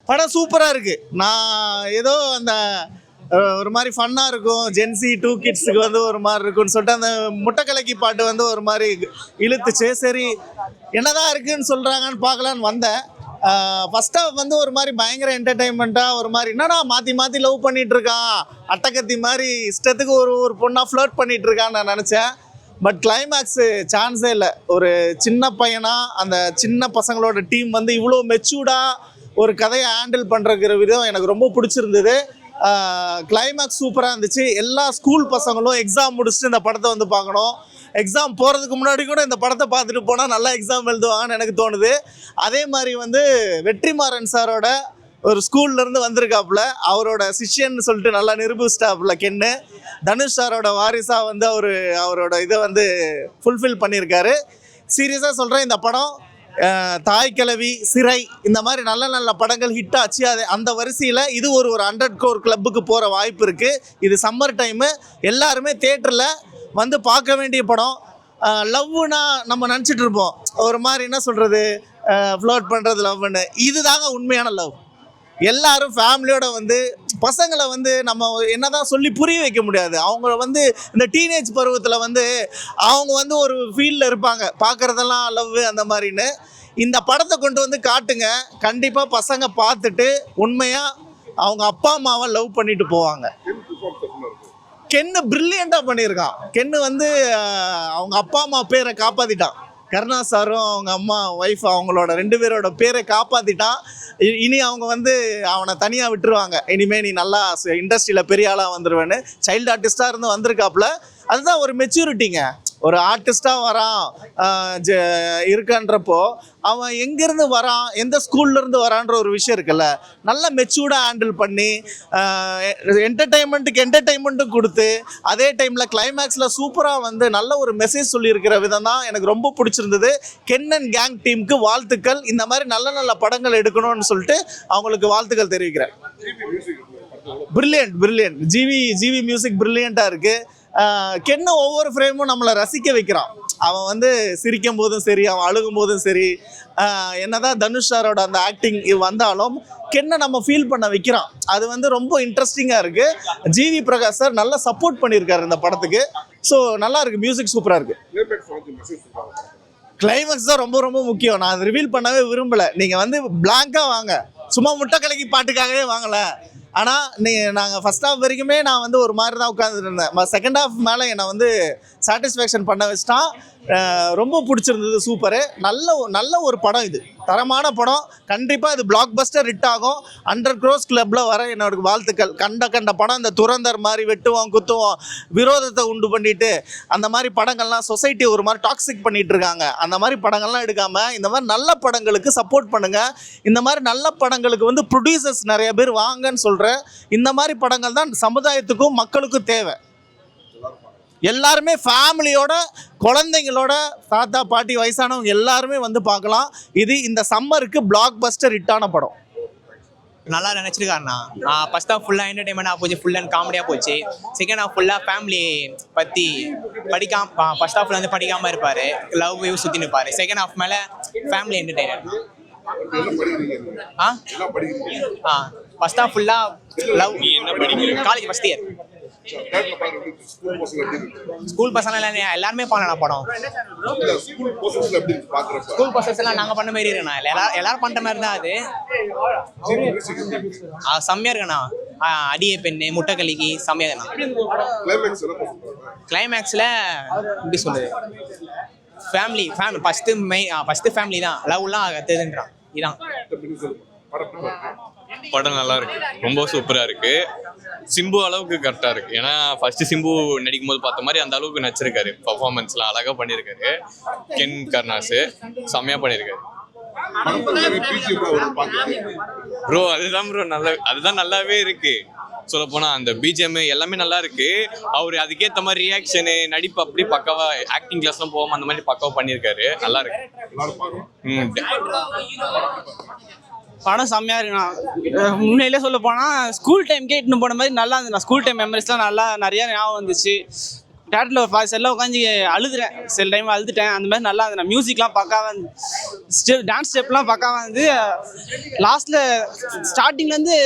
படம் சூப்பராக இருக்குது. நான் ஏதோ அந்த ஒரு மாதிரி ஃபன்னாக இருக்கும், ஜென்சி 2 கிட்ஸுக்கு வந்து ஒரு மாதிரி இருக்குன்னு சொல்லிட்டு அந்த முட்டைக்கலக்கி பாட்டு வந்து ஒரு மாதிரி இழுத்துச்சு. சரி என்னதான் இருக்குன்னு சொல்கிறாங்கன்னு பார்க்கலான்னு வந்தேன். ஃபர்ஸ்ட் ஹாஃப் வந்து ஒரு மாதிரி பயங்கர என்டர்டைன்மெண்ட்டாக ஒரு மாதிரி என்னடா மாற்றி மாற்றி லவ் பண்ணிகிட்டு இருக்கான், அட்டக்கத்தி மாதிரி இஷ்டத்துக்கு ஒரு ஒரு பொண்ணாக ஃப்ளர்ட் பண்ணிகிட்டு இருக்கான்னு நான் நினச்சேன். பட் கிளைமேக்ஸு சான்ஸே இல்லை. ஒரு சின்ன பையனாக அந்த சின்ன பசங்களோட டீம் வந்து இவ்வளோ மெச்சூர்டாக ஒரு கதையை ஹேண்டில் பண்ணுறங்கிற விதம் எனக்கு ரொம்ப பிடிச்சிருந்தது. கிளைமேக்ஸ் சூப்பராக இருந்துச்சு. எல்லா ஸ்கூல் பசங்களும் எக்ஸாம் முடிச்சுட்டு இந்த படத்தை வந்து பார்க்கணும். எக்ஸாம் போகிறதுக்கு முன்னாடி கூட இந்த படத்தை பார்த்துட்டு போனால் நல்லா எக்ஸாம் எழுதுவாங்கன்னு எனக்கு தோணுது. அதே மாதிரி வந்து வெற்றிமாறன் சாரோட ஒரு ஸ்கூல்லேருந்து வந்திருக்காப்புல, அவரோட சிஷ்யன்னு சொல்லிட்டு நல்லா நிரூபிச்சிட்டாப்புல கென்னு. தனுஷ் சாரோட வாரிசாக வந்து அவரோட இதை வந்து ஃபுல்ஃபில் பண்ணியிருக்காரு. சீரியஸாக சொல்கிறேன், இந்த படம் தாய் கிழவி, சிறை இந்த மாதிரி நல்ல நல்ல படங்கள் ஹிட் ஆச்சு. அது அந்த வரிசையில் இது ஒரு 100 crore கிளப்புக்கு போகிற வாய்ப்பு இருக்குது. இது சம்மர் டைமு, எல்லாருமே தேட்டரில் வந்து பார்க்க வேண்டிய படம். லவ்னா நம்ம நினச்சிட்டு இருப்போம் ஒரு மாதிரி, என்ன சொல்கிறது, ஃப்ளோட் பண்ணுறது லவ்னு. இது தாங்க உண்மையான லவ். எல்லாரும் ஃபேமிலியோட வந்து பசங்களை வந்து நம்ம என்னதான் சொல்லி புரிய வைக்க முடியாது. அவங்க வந்து இந்த டீனேஜ் பருவத்தில் வந்து அவங்க வந்து ஒரு ஃபீல்டில் இருப்பாங்க, பார்க்குறதெல்லாம் லவ் அந்த மாதிரின்னு. இந்த படத்தை கொண்டு வந்து காட்டுங்க, கண்டிப்பாக பசங்க பார்த்துட்டு உண்மையாக அவங்க அப்பா அம்மாவை லவ் பண்ணிட்டு போவாங்க. கென்னு பிரில்லியண்ட்டாக பண்ணியிருக்கான். கென்னு வந்து அவங்க அப்பா அம்மா பேரை காப்பாற்றிட்டான். கருணா சாரும் அவங்க அம்மா ஒய்ஃப் அவங்களோட 2 பேரோட பேரை காப்பாற்றிட்டான். இனி அவங்க வந்து அவனை தனியாக விட்டுருவாங்க. இனிமேல் நீ நல்லா இண்டஸ்ட்ரியில் பெரிய ஆளாக வந்துடுவேன்னு சைல்டு ஆர்டிஸ்டாக இருந்து வந்திருக்காப்புல. அதுதான் ஒரு மெச்சூரிட்டிங்க. ஒரு ஆர்டிஸ்டாக வரான் இருக்கான்றப்போ அவன் எங்கேருந்து வரான், எந்த ஸ்கூல்லேருந்து வரான்ற ஒரு விஷயம் இருக்குல்ல, நல்லா மெச்சூர்டாக ஹேண்டில் பண்ணி என்டர்டெயின்மெண்ட்டும் கொடுத்து அதே டைமில் கிளைமேக்ஸில் சூப்பராக வந்து நல்ல ஒரு மெசேஜ் சொல்லியிருக்கிற விதம் தான் எனக்கு ரொம்ப பிடிச்சிருந்தது. கென் அண்ட் கேங் டீமுக்கு வாழ்த்துக்கள். இந்த மாதிரி நல்ல நல்ல படங்கள் எடுக்கணும்னு சொல்லிட்டு அவங்களுக்கு வாழ்த்துக்கள் தெரிவிக்கிறேன். பிரில்லியன்ட். ஜிவி மியூசிக் பிரில்லியண்ட்டாக இருக்குது. கென்னு ஒவ்வொரு ஃப்ரேமும் நம்மளை ரசிக்க வைக்கிறான். அவன் வந்து சிரிக்கும் போதும் சரி, அவன் அழுகும் போதும் சரி, என்னதான் தனுஷ் சாரோட அந்த ஆக்டிங் வந்தாலும் கென்னை நம்ம ஃபீல் பண்ண வைக்கிறான். அது வந்து ரொம்ப இன்ட்ரெஸ்டிங்காக இருக்குது. ஜிவி பிரகாஷ் சார் நல்லா சப்போர்ட் பண்ணியிருக்காரு இந்த படத்துக்கு. ஸோ நல்லா இருக்குது, மியூசிக் சூப்பராக இருக்குது. கிளைமேக்ஸ் தான் ரொம்ப ரொம்ப முக்கியம். நான் அதை ரிவீல் பண்ணவே விரும்பலை. நீங்கள் வந்து பிளாங்காக வாங்க, சும்மா முட்டை கலக்கி பாட்டுக்காகவே வாங்கலை. ஆனால் நாங்கள் ஃபஸ்ட் ஹாஃப் வரைக்குமே நான் வந்து ஒரு மாதிரி தான் உட்காந்துட்டு இருந்தேன். செகண்ட் ஹாஃப் மேலே என்னை வந்து சாட்டிஸ்ஃபேக்ஷன் பண்ண வச்சுட்டான். ரொம்ப பிடிச்சிருந்தது, சூப்பரு. நல்ல ஒரு படம். இது தரமான படம். கண்டிப்பாக இது பிளாக் பஸ்டர் ஹிட் ஆகும். 100 crores கிளப்பில் வர என்னோட வாழ்த்துக்கள். கண்ட படம் இந்த துரந்தர் மாதிரி வெட்டுவோம் குத்துவோம் விரோதத்தை உண்டு பண்ணிட்டு அந்த மாதிரி படங்கள்லாம் சொசைட்டி ஒரு மாதிரி டாக்ஸிக் பண்ணிட்டு இருக்காங்க. அந்த மாதிரி படங்கள்லாம் எடுக்காமல் இந்த மாதிரி நல்ல படங்களுக்கு சப்போர்ட் பண்ணுங்கள். இந்த மாதிரி நல்ல படங்களுக்கு வந்து ப்ரொடியூசர்ஸ் நிறைய பேர் வாங்கன்னு சொல்கிறேன். இந்த மாதிரி படங்கள் தான் சமுதாயத்துக்கும் மக்களுக்கும் தேவை. எல்லாருமே ஃபேமிலியோட, குழந்தைங்களோட, தாத்தா பாட்டி வயசானவங்க எல்லாருமே வந்து பார்க்கலாம். இது இந்த சம்மருக்கு பிளாக் பஸ்டர் ஹிட்டான படம். நல்லா நினச்சிருக்காருண்ணா. ஃபஸ்ட் ஹாஃப் ஃபுல்லாக என்டர்டைன்மெண்ட்டாக போச்சு, ஃபுல் அண்ட் காமெடியாக போச்சு. செகண்ட் ஹாஃப் ஃபுல்லாக ஃபேமிலி பற்றி ஃபஸ்ட் ஹாஃபில் வந்து படிக்காமல் இருப்பார், லவ் சுற்றி நிற்பார். செகண்ட் ஹாஃப் மேலே ஃபேமிலி என்டர்டைனர். ஃபஸ்ட் ஹாஃப் ஃபுல்லாக love. College first year. School பசங்க எல்லாருமே பண்ணலாம் படம். ஸ்கூல் பசங்க எல்லாம் நாங்க பண்ண மாதிரி இருக்கண்ணா, எல்லாரும் பண்ற மாதிரி தான். அது செம்மையா இருக்குண்ணா. அடியே பெண்ணு, முட்டைக்கலிக்கு செம்மையா இருக்குண்ணா. கிளைமேக்ஸ்ல எப்படி சொல்றது, ஃபேமிலி ஃபர்ஸ்ட் ஃபேமிலி தான், லவ்லாம் தெரியுதுன்றான். இதான் படம் நல்லா இருக்கு, ரொம்ப சூப்பரா இருக்கு. சிம்பு அளவுக்கு கரெக்டாக இருக்குது. ஏன்னா ஃபஸ்ட்டு சிம்பு நடிக்கும் போது பார்த்த மாதிரி அந்த அளவுக்கு நடிச்சிருக்காரு. பர்ஃபார்மன்ஸ்லாம் அழகாக பண்ணியிருக்காரு. கென் கருணாஸு செம்மையாக பண்ணியிருக்காரு. ப்ரோ அதுதான் ப்ரோ அதுதான் நல்லாவே இருக்குது. சொல்லப்போனால் அந்த பிஜிஎம் எல்லாமே நல்லா இருக்குது. அவர் அதுக்கேற்ற மாதிரி ரியாக்ஷனு, நடிப்பு அப்படி பக்காவாக, ஆக்டிங் கிளாஸ்லாம் போகாமல் அந்த மாதிரி பக்காவாக பண்ணியிருக்காரு. நல்லா இருக்கு. படம் செம்மையாக இருக்குண்ணா. முன்னையிலே சொல்ல போனால் ஸ்கூல் டைம்க்கே இட்டுன்னு போன மாதிரி நல்லா இருந்துண்ணா. ஸ்கூல் டைம் மெமரிஸ்லாம் நல்லா நிறையா ஞாபகம் வந்துச்சு. தேட்டரில் செல்ல உட்காந்து அழுதுறேன், சில டைம் அழுதுட்டேன். அந்த மாதிரி நல்லா இருந்தது. மியூசிக்லாம் பக்காவாக இருந்து, டான்ஸ் ஸ்டெப்லாம் பக்காவாக இருந்து, லாஸ்ட்டில் ஸ்டார்டிங்லேருந்து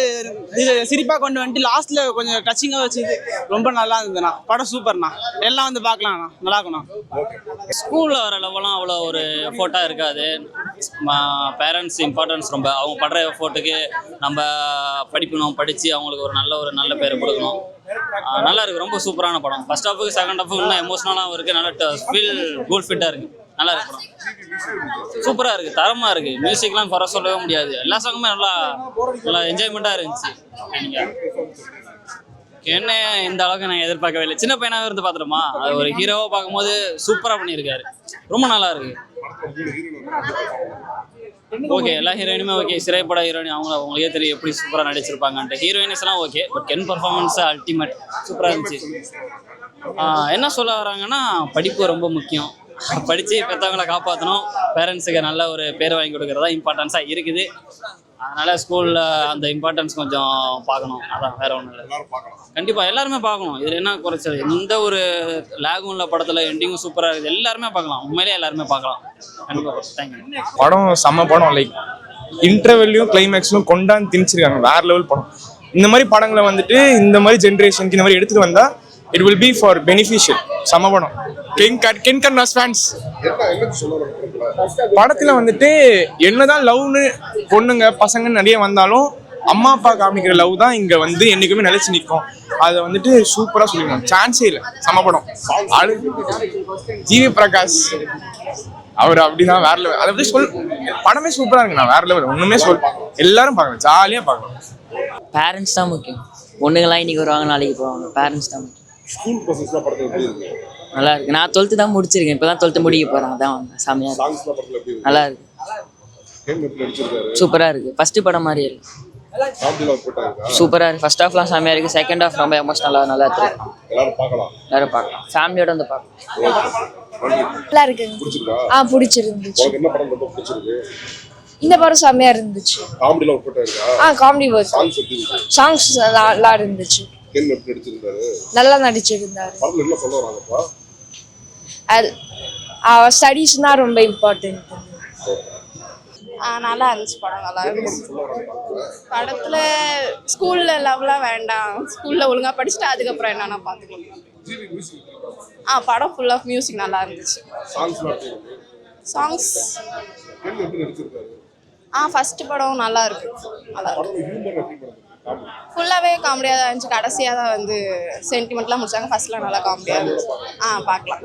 சிரிப்பாக கொண்டு வந்துட்டு லாஸ்ட்டில் கொஞ்சம் டச்சிங்காக வச்சுது. ரொம்ப நல்லா இருந்ததுண்ணா. படம் சூப்பர்ண்ணா. எல்லாம் வந்து பார்க்கலாம்ண்ணா, நல்லா இருக்குண்ணா. ஸ்கூலில் வர லெவலாம் அவ்வளோ ஒரு எஃபோர்ட்டாக இருக்காது. பேரண்ட்ஸ் இம்பார்ட்டன்ஸ் ரொம்ப. அவங்க படுற எஃபோர்ட்டுக்கு நம்ம படிக்கணும், படித்து அவங்களுக்கு ஒரு நல்ல பேர் கொடுக்கணும். நல்லா இருக்குது. ரொம்ப சூப்பரான படம். ஃபர்ஸ்ட் ஹாஃபுக்கு செகண்ட் ஹாஃபுக்கு இன்னும் எமோஷனலாகவும் இருக்குது. நல்லா ஃபீல் குட் ஃபிட்டாக இருக்குது. நல்லா இருக்கு படம். சூப்பராக இருக்குது, தரமாக இருக்குது. மியூசிக்லாம் குறை சொல்லவே முடியாது. எல்லா சாங்குமே நல்லா என்ஜாய்மெண்ட்டாக இருந்துச்சு. என்ன இந்த அளவுக்கு நான் எதிர்பார்க்கவே இல்லை. சின்ன பையனாகவே இருந்து பார்த்துட்டோமா, அது ஒரு ஹீரோவாக பார்க்கும்போது சூப்பராக பண்ணியிருக்காரு. ரொம்ப நல்லா இருக்கு. ஓகே, எல்லா ஹீரோயினுமே ஓகே. சிறைப்பட ஹீரோயின் அவங்களுக்கே தெரியும் எப்படி சூப்பராக நடிச்சிருப்பாங்கன்ட்டு. ஹீரோயின்ஸ் எல்லாம் okay, but Ken performance ultimate, சூப்பராக இருந்துச்சு. என்ன சொல்ல வராங்கன்னா, படிப்பு ரொம்ப முக்கியம். படித்து பெற்றவங்களை காப்பாற்றணும், பேரண்ட்ஸுக்கு நல்ல ஒரு பேர் வாங்கி கொடுக்குறதா இம்பார்ட்டன்ஸாக இருக்குது. அதனால் ஸ்கூலில் அந்த இம்பார்ட்டன்ஸ் கொஞ்சம் பார்க்கணும். அதான், வேறு ஒன்றும் இல்லை. கண்டிப்பாக எல்லாருமே பார்க்கணும். இதில் என்ன குறைச்சல், எந்த ஒரு லேகும் இல்லை படத்தில். எண்டிங்கும் சூப்பராக இருக்குது. எல்லாருமே பார்க்கலாம், உண்மையிலே எல்லாருமே பார்க்கலாம். கண்டிப்பாக. தேங்க்யூ. படம் செம்ம படம். லைக் இன்டர்வெல்லையும் கிளைமேக்ஸ்லையும் கொண்டாந்து திணிச்சிருக்காங்க. வேற லெவல் படம். இந்த மாதிரி படங்களை வந்துட்டு இந்த மாதிரி ஜென்ரேஷனுக்கு இந்த மாதிரி எடுத்துகிட்டு வந்தால் it will be for beneficial. செம்ம படம். கென் கர்னாஸ் ஃபேன்ஸ். படத்தில் வந்துட்டு என்னதான் லவ்னு பொண்ணுங்க பசங்கன்னு நிறைய வந்தாலும் அம்மா அப்பா காமிக்கிற லவ் தான் இங்கே வந்து என்றைக்குமே நிலைச்சு நிற்கும். அதை வந்துட்டு சூப்பராக சொல்லியிருக்காங்க. சான்ஸே இல்லை. செம்ம படம். ஜிவி பிரகாஷ் அவர் அப்படிதான் வேற லெவல். அதை பற்றி படமே சூப்பராக இருக்குண்ணா. வேற லெவல். ஒன்றுமே எல்லாரும் பார்க்கலாம், ஜாலியாக பார்க்கலாம். பேரண்ட்ஸ் தான் முக்கியம். பொண்ணுங்களாம் இன்னைக்கு வருவாங்க, நாளைக்கு போவாங்க. பேரண்ட்ஸ் தான் முக்கியம். நல்லா இருக்கு. நான் 12th தான் முடிச்சிருக்கேன். இப்போ தான் 12th முடிக்க போகிறேன். அதான் வந்தேன். செம்மையாக இருக்கு. நல்லா இருக்கு. சூப்பராக இருக்கு. ஃபர்ஸ்ட் படம் மாதிரி இல்லை, சூப்பராக இருக்கு. ஃபர்ஸ்ட் ஹாஃப்லாம் செம்மையாக இருக்கு. செகண்ட் ஹாஃப் ரொம்ப எமோஷனலாக நல்லா இருக்கு. எல்லாரும் பார்க்கலாம். ஃபேமிலியோட வந்து பார்க்கலாம். நல்லா இருக்குங்க. பிடிச்சிருந்துச்சு. இந்த படம் செம்மையா இருந்துச்சு. Comedy work. சாங்ஸ் நல்லா இருந்துச்சு. நல்லா நடிச்சிருந்தாரு. ஸ்டடீஸ்னா ரொம்ப இம்பார்ட்டன்ட். நல்லா இருந்துச்சு படம். நல்லா இருந்துச்சு. படத்துல ஸ்கூல்ல லவ்லாம் வேண்டாம், ஸ்கூல்ல ஒழுங்கா படிச்சுட்டு அதுக்கப்புறம் என்னன்னா பார்த்துக்கலாம். படம் ஃபுல் ஆஃப் மியூசிக் நல்லா இருந்துச்சு. சாங்ஸ் ஃபர்ஸ்ட் படம் நல்லா இருக்கு. நல்லா இருக்கு. ஃபுல்லாகவே காமெடியாக தான் இருந்துச்சு. கடைசியாக தான் வந்து சென்டிமெண்ட்லாம் முடிச்சாங்க. ஃபர்ஸ்ட்லாம் நல்லா காமெடியாக இருந்துச்சு. பார்க்கலாம்.